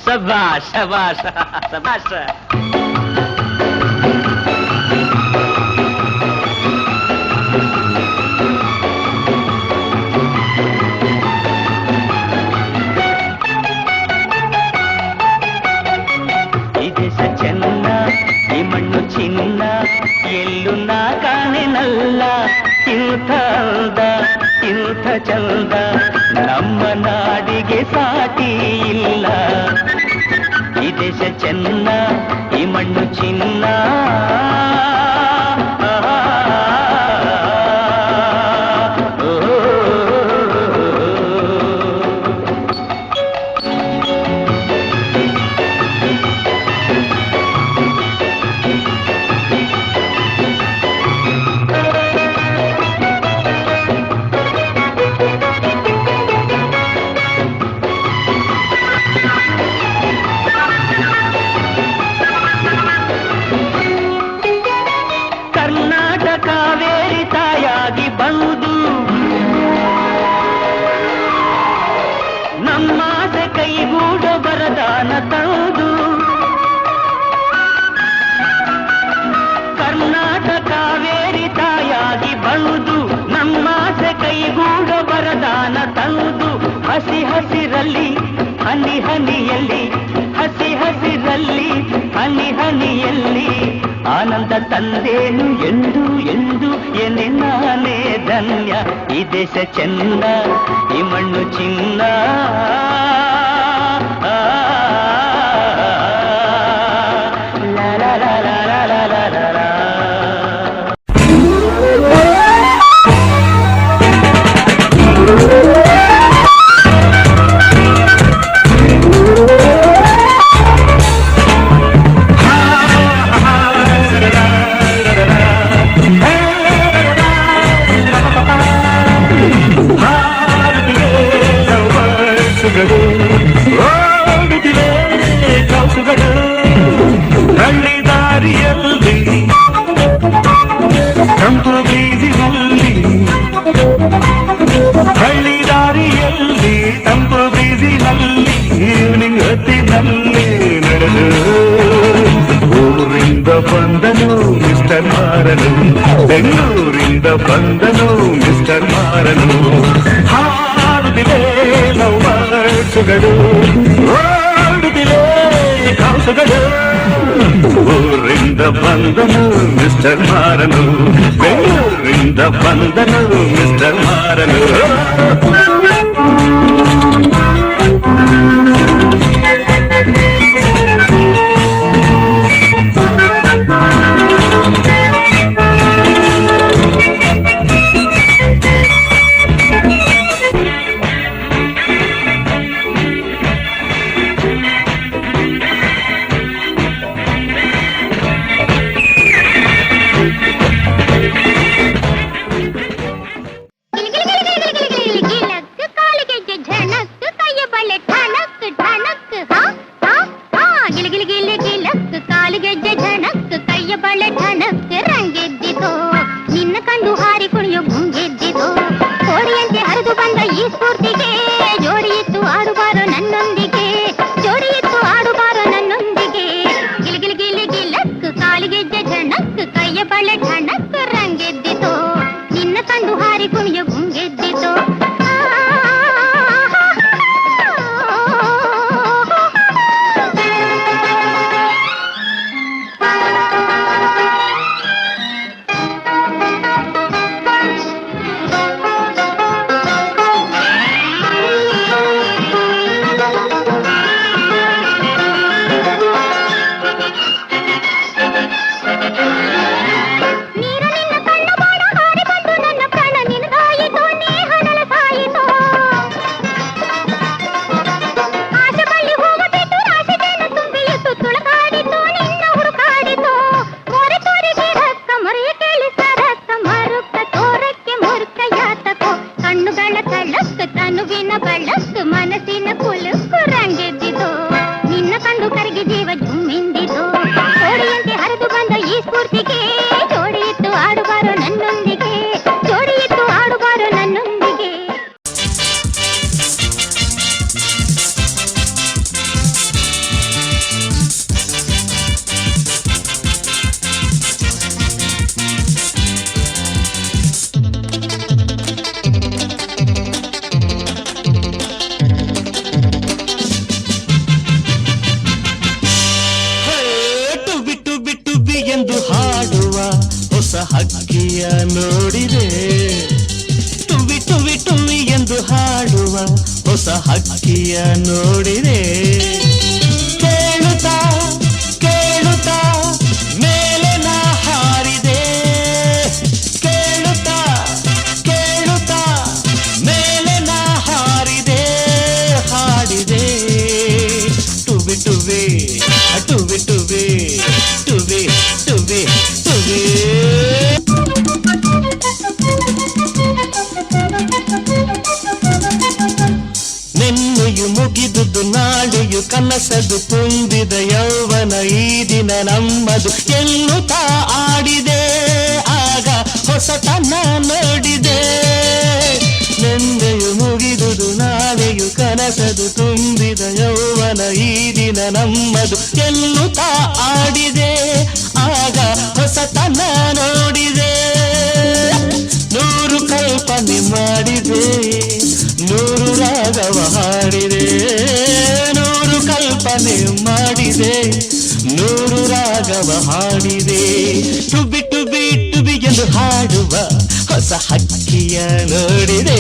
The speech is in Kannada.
ಶಬಾಷ್ ಶಬಾಷ್ ಶಬಾಷ್. ಈ ದೇಶ ಚೆನ್ನ, ಈ ಮಣ್ಣು ಚಿನ್ನ, ಎಲ್ಲೂ ನಾ ಕಾಣೆನಲ್ಲ ಇಂಥ ಅಂದ ಇಂಥ ಚಂದ, ನಮ್ಮ ನಾಡಿಗೆ ಸಾಟಿ ಇಲ್ಲ. ಈ ದೇಶ ಚೆನ್ನ, ಈ ಮಣ್ಣು ಚಿನ್ನ. ಕಾವೇರಿ ತಾಯಾಗಿ ಬಂದು ನಮ್ಮಾಸೆ ಕೈಗೂಡ ವರದಾನ ತಂದು, ಕರ್ನಾಟಕ ಕಾವೇರಿ ತಾಯಾಗಿ ಬಂದು ನಮ್ಮಾಸೆ ಕೈಗೂಡ ವರದಾನ ತಂದು, ಹಸಿ ಹಸಿರಲ್ಲಿ ಹನಿ ಹನಿಯಲ್ಲಿ, ಹಸಿ ಹಸಿರಲ್ಲಿ ಹನಿ ಹನಿಯಲ್ಲಿ ಆನಂದ ತಂದೇನು ಎಂದು ಎಂದು ಎನೆ ನಾನೇ ಧನ್ಯ. ಈ ದೇಶ ಚೆನ್ನ, ಈ ಮಣ್ಣು ಚಿನ್ನ. ಲ ಲ ಲ ಲ ಲ ಲ ಲ ಲ. ಹಳ್ಳಿ ದಾರಿಯಲ್ಲಿ ತಂಪು ಬೀದಿನಲ್ಲಿ, ಹಳ್ಳಿ ದಾರಿಯಲ್ಲಿ ತಂಪು ಬೀದಿನಲ್ಲಿ, ಈವ್ನಿಂಗ್ ಹೊತ್ತಿನಲ್ಲಿ ನಡೆದು ಊರಿಂದ ಬಂದನು ಮಿಸ್ಟರ್ ಮಾರನು, ಬೆಂಗಳೂರಿಂದ ಬಂದನು ಮಿಸ್ಟರ್ ಮಾರನು. ಹಾಡುತ್ತಿದೆ ಲವ್ ವರ್ಡ್ಸುಗಳು, ಓಡುತ್ತಿದೆ ಕಾಸುಗಳು. ಊರಿಂದ ಬಂದನು ಮಿಸ್ಟರ್ ಮಾರನು, ಬೆಂಗಳೂರಿಂದ ಬಂದನು ಮಿಸ್ಟರ್ ಮಾರನು. ಕಾಲಿಗೆ ಹಕ್ಕಿಯ ನೋಡಿದೆ ಕೇಳುತ್ತಾ ಕೇಳುತ್ತಾ ಮೇಲೆ ನಾ ಹಾರಿದೆ ಕೇಳುತ್ತಾ ಕೇಳುತ್ತಾ ಮೇಲೆ ನಾ ಹಾರಿದೆ ಹಾಡಿದೆ ಟುಬಿ ಟುಬಿ ಟುಬಿ ಟುಬಿ ಟುಬಿ ಟುಬಿ ಟುಬಿ ನಿನ್ನೆಯು ಮುಗಿದುದು ನಾಳೆಯು ಕನಸದು ತುಂಬಿದ ಯೌವನ ಈ ದಿನ ನಮ್ಮದು ಎನ್ನುತ್ತಾ ಆಡಿದೆ ಆಗ ಹೊಸತನ ನೋಡಿದೆ ನಿನ್ನೆಯು ಮುಗಿದುದು ನಾಳೆಯು ಕನಸದು ತುಂಬಿದ ಯೌವನ ಈ ದಿನ ನಮ್ಮದು ಎನ್ನುತ್ತಾ ಆಡಿದೆ ಆಗ ಹೊಸತನ ನೋಡಿದೆ ನೂರು ಕಲ್ಪನೆ ಮಾಡಿದೆ ನೂರು ರಾಗವ ಹಾಡಿದೆ ನೂರು ಕಲ್ಪನೆ ಮಾಡಿದೆ ನೂರು ರಾಗವ ಹಾಡಿದೆ ಟುಬಿ ಟುಬಿ ಟುಬಿ ಎಂದು ಹಾಡುವ ಹೊಸ ಹಕ್ಕಿಯ ನೋಡಿದೆ.